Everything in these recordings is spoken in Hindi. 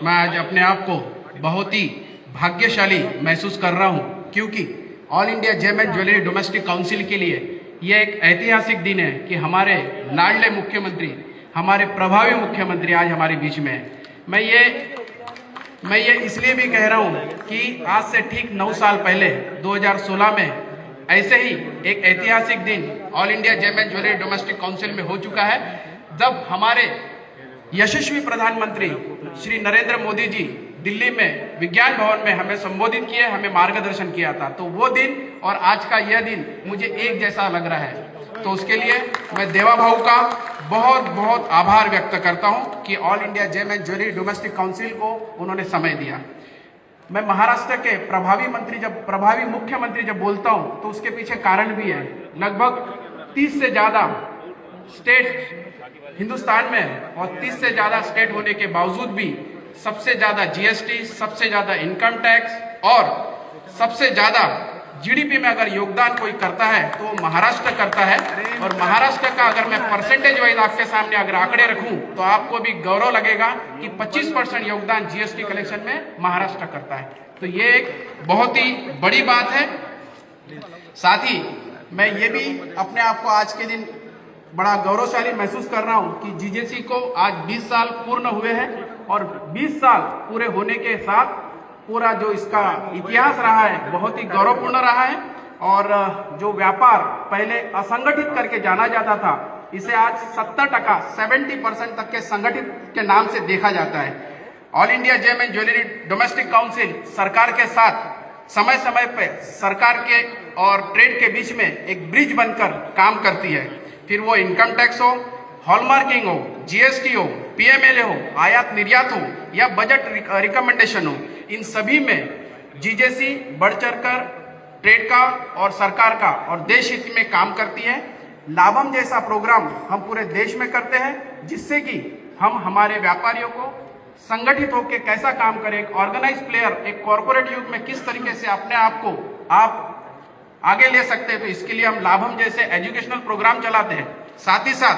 मैं आज अपने आप को बहुत ही भाग्यशाली महसूस कर रहा हूं, क्योंकि all India gem and jewellery domestic council के लिए यह एक ऐतिहासिक दिन है कि हमारे लाडले मुख्यमंत्री, हमारे प्रभावी मुख्यमंत्री आज हमारे बीच में है। मैं ये इसलिए भी कह रहा हूं कि आज से ठीक 9 साल पहले 2016 में ऐसे ही एक ऐतिहासिक दिन all India gem and jewellery domestic council में हो चुका है, जब हमारे यशस्वी प्रधानमंत्री श्री नरेंद्र मोदी जी दिल्ली में विज्ञान भवन में हमें संबोधित किए, हमें मार्गदर्शन किया था। तो वो दिन और आज का यह दिन मुझे एक जैसा लग रहा है। तो उसके लिए मैं देवा भाऊ का बहुत बहुत आभार व्यक्त करता हूं कि all India gem and jewellery domestic council को उन्होंने समय दिया। मैं महाराष्ट्र के प्रभावी मुख्यमंत्री जब बोलता हूं तो उसके पीछे कारण भी है। लगभग 30 से ज्यादा स्टेट हिंदुस्तान में और 30 से ज्यादा स्टेट होने के बावजूद भी सबसे ज्यादा जीएसटी, सबसे ज्यादा इनकम टैक्स और सबसे ज्यादा जीडीपी में अगर योगदान कोई करता है तो महाराष्ट्र करता है। और महाराष्ट्र का अगर मैं परसेंटेज वाइज आपके सामने अगर आंकड़े रखूं तो आपको भी गौरव लगेगा कि 25% योगदान जीएसटी कलेक्शन में महाराष्ट्र करता है। तो ये एक बहुत ही बड़ी बात है। साथ ही मैं ये भी अपने आप को आज के दिन बड़ा गौरवशाली महसूस कर रहा हूं कि जीजेसी को आज 20 साल पूर्ण हुए हैं और 20 साल पूरे होने के साथ पूरा जो इसका इतिहास रहा है बहुत ही गौरवपूर्ण रहा है। और जो व्यापार पहले असंगठित करके जाना जाता था, इसे आज 70% तक के संगठित के नाम से देखा जाता है। All India gem and jewellery domestic council सरकार के साथ समय समय पे सरकार के और ट्रेड के बीच में एक ब्रिज बनकर काम करती है। फिर वो इनकम टैक्स हो, हॉलमार्किंग हो, जीएसटी हो, पीएमएलए हो, आयात निर्यात हो या बजट रिकमेंडेशन हो, इन सभी में जीजेसी बढ़ चढ़कर ट्रेड का और सरकार का और देश हित में काम करती है। लाभम जैसा प्रोग्राम हम पूरे देश में करते हैं, जिससे कि हम हमारे व्यापारियों को संगठित होकर कैसा काम करें, एक ऑर्गेनाइज प्लेयर, एक कॉर्पोरेट युग में किस तरीके से अपने आप को आप आगे ले सकते हैं। तो इसके लिए हम लाभम जैसे एजुकेशनल प्रोग्राम चलाते हैं। साथ ही साथ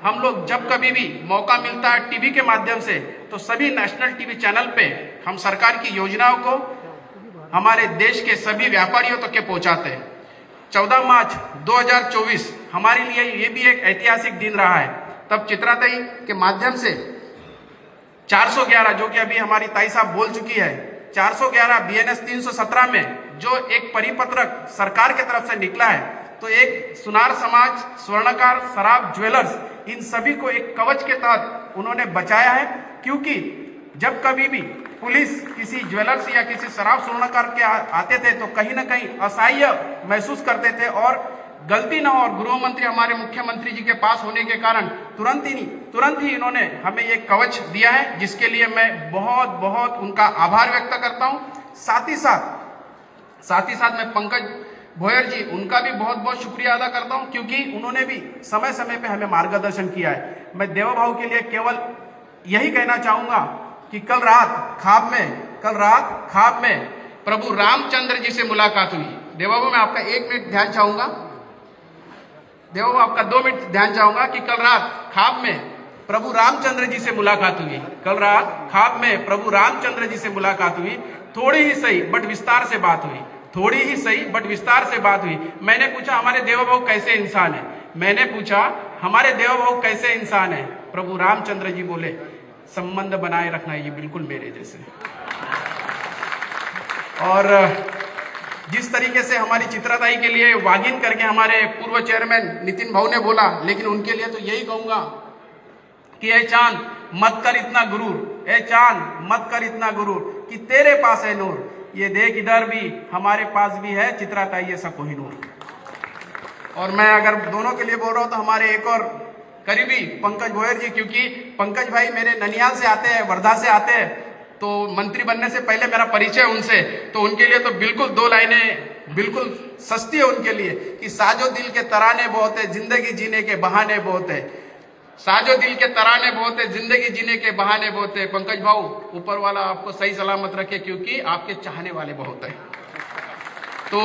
हम लोग जब कभी भी मौका मिलता है टीवी के माध्यम से, तो सभी नेशनल टीवी चैनल पे हम सरकार की योजनाओं को हमारे देश के सभी व्यापारियों तक के पहुंचाते हैं। 14 मार्च 2024 हमारे लिए ये भी एक ऐतिहासिक दिन रहा है। तब चित्राताई के माध्यम से 411, जो कि अभी हमारी ताई साहब बोल चुकी है, 411 BNS 317 में जो एक परिपत्रक सरकार की तरफ से निकला है, तो एक सुनार समाज, स्वर्णकार, शराब, ज्वेलर्स, इन सभी को एक कवच के तहत उन्होंने बचाया है। क्योंकि जब कभी भी पुलिस किसी ज्वेलर्स या किसी शराब स्वर्णकार के आते थे तो कहीं ना कहीं असहाय महसूस करते थे और गलती न हो। और गृह मंत्री हमारे मुख्यमंत्री जी के पास होने के कारण तुरंत ही इन्होंने हमें ये कवच दिया है, जिसके लिए मैं बहुत बहुत उनका आभार व्यक्त करता हूं। साथ ही साथ मैं पंकज भोयर जी, उनका भी बहुत बहुत शुक्रिया अदा करता हूं, क्योंकि उन्होंने भी समय समय पे हमें मार्गदर्शन किया है। मैं देवा भाऊ के लिए केवल यही कहना चाहूंगा कि कल रात ख्वाब में प्रभु रामचंद्र जी से मुलाकात हुई। देवा भाऊ, मैं आपका 1 मिनट ध्यान चाहूंगा। देवा भाऊ, आपका 2 मिनट ध्यान चाहूंगा कि कल रात ख्वाब में प्रभु रामचंद्र जी से मुलाकात हुई। कल रात ख्वाब में प्रभु रामचंद्र जी से मुलाकात हुई। थोड़ी ही सही बट विस्तार से बात हुई। मैंने पूछा हमारे देवा भाऊ कैसे इंसान है। प्रभु रामचंद्र जी बोले, संबंध बनाए रखना ये बिल्कुल मेरे जैसे। और जिस तरीके से हमारी चित्राताई के लिए वागिन करके हमारे पूर्व चेयरमैन नितिन भाऊ ने बोला, लेकिन उनके लिए तो यही कहूंगा कि ए चांद मत कर इतना गुरूर कि तेरे पास है नूर। ये देख इधर भी हमारे पास भी है चित्राताई ऐसा कोहिनूर। और मैं अगर दोनों के लिए बोल रहा हूं तो हमारे एक और करीबी पंकज भोयर जी, क्योंकि पंकज भाई मेरे ननियाल से आते हैं, वर्धा से आते हैं, तो मंत्री बनने से पहले मेरा परिचय उनसे, तो उनके लिए तो बिल्कुल 2 लाइनें बिल्कुल सस्ती है उनके लिए कि साजो दिल के तराने बहुत है, जिंदगी जीने के बहाने बहुत है। साजो दिल के तराने बहुत है, जिंदगी जीने के बहाने बहुत है। पंकज भाऊ, ऊपर वाला आपको सही सलामत रखे, क्योंकि आपके चाहने वाले बहुत है। तो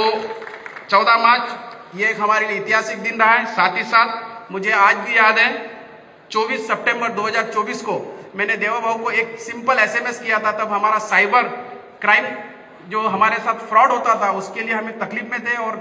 14 मार्च ये एक हमारे लिए ऐतिहासिक दिन रहा है। साथ ही साथ मुझे आज भी याद है 24 सितंबर 2024 को मैंने देवा भाऊ को एक सिंपल SMS किया था, तब हमारा साइबर क्राइम जो हमारे साथ फ्रॉड होता था उसके लिए हमें तकलीफ में थे और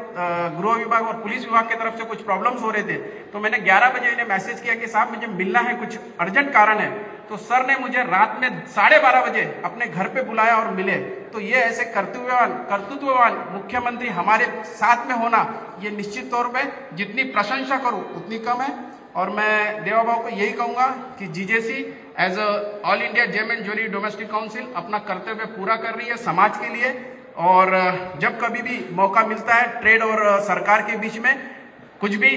गृह विभाग और पुलिस विभाग की तरफ से कुछ प्रॉब्लम्स हो रहे थे। तो मैंने 11 बजे इन्हें मैसेज किया कि साहब मुझे मिलना है, कुछ अर्जेंट कारण है। तो सर ने मुझे रात में 12:30 बजे अपने घर पे बुलाया और मिले। तो ये ऐसे कर्तृत्ववान मुख्यमंत्री हमारे साथ में होना, ये निश्चित तौर पे जितनी प्रशंसा करूं उतनी कम है। और मैं देवा भाऊ को यही कहूंगा कि GJC as all India gem and jewellery domestic council अपना कर्तव्य पूरा कर रही है समाज के लिए। और जब कभी भी मौका मिलता है ट्रेड और सरकार के बीच में कुछ भी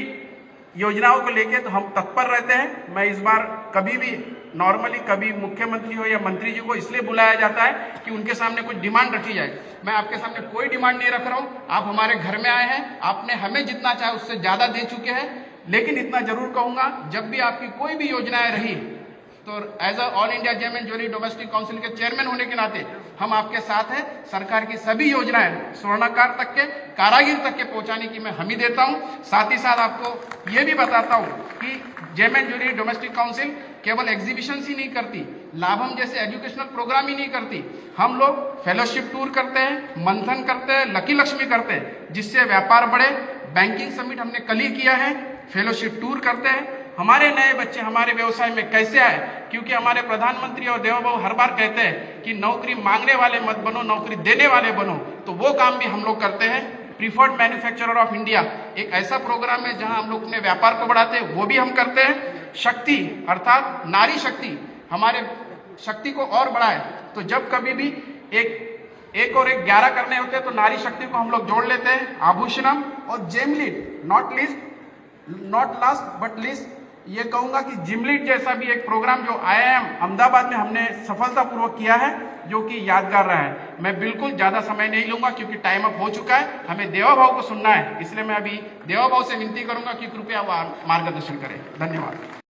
योजनाओं को लेके, तो हम तत्पर रहते हैं। मैं इस बार कभी भी नॉर्मली कभी मुख्यमंत्री हो या मंत्री जी को इसलिए बुलाया जाता है कि उनके सामने कुछ डिमांड रखी जाए। मैं आपके सामने कोई डिमांड नहीं रख रहा हूँ। आप हमारे घर में आए हैं, आपने हमें जितना चाहे उससे ज्यादा दे चुके हैं। लेकिन इतना जरूर कहूंगा, जब भी आपकी कोई भी योजनाएं रही तो as all India gem and jewellery domestic council के चेयरमैन होने के नाते हम आपके साथ हैं। सरकार की सभी योजनाएं स्वर्णकार तक के, कारागिर तक के पहुंचाने की मैं हमी देता हूं। साथ ही साथ आपको ये भी बताता हूं कि gem and jewellery domestic council केवल एग्जीबिशन ही नहीं करती, लाभम जैसे एजुकेशनल प्रोग्राम ही नहीं करती। हम लोग फेलोशिप टूर करते हैं, मंथन करते हैं, लकी लक्ष्मी करते हैं, जिससे व्यापार बढ़े। बैंकिंग समिट हमने कल ही किया है, फेलोशिप टूर करते हैं। हमारे नए बच्चे हमारे व्यवसाय में कैसे आए, क्योंकि हमारे प्रधानमंत्री और देवा भाऊ हर बार कहते हैं कि नौकरी मांगने वाले मत बनो, नौकरी देने वाले बनो। तो वो काम भी हम लोग करते हैं। प्रीफर्ड मैन्युफैक्चरर ऑफ इंडिया एक ऐसा प्रोग्राम है जहां हम लोग अपने व्यापार को बढ़ाते हैं, वो भी हम करते हैं। शक्ति अर्थात नारी शक्ति, हमारे शक्ति को और बढ़ाए। तो जब कभी भी एक और एक 11 करने होते हैं तो नारी शक्ति को हम लोग जोड़ लेते हैं। आभूषणम और जेमलिट, नॉट लास्ट बट लीस्ट, ये कहूंगा कि जिमलिट जैसा भी एक प्रोग्राम जो IIM अहमदाबाद में हमने सफलतापूर्वक किया है, जो कि यादगार रहा है। मैं बिल्कुल ज्यादा समय नहीं लूंगा क्योंकि टाइम अप हो चुका है। हमें देवा भाव को सुनना है, इसलिए मैं अभी देवा भाव से विनती करूंगा कि कृपया मार्गदर्शन करें। धन्यवाद।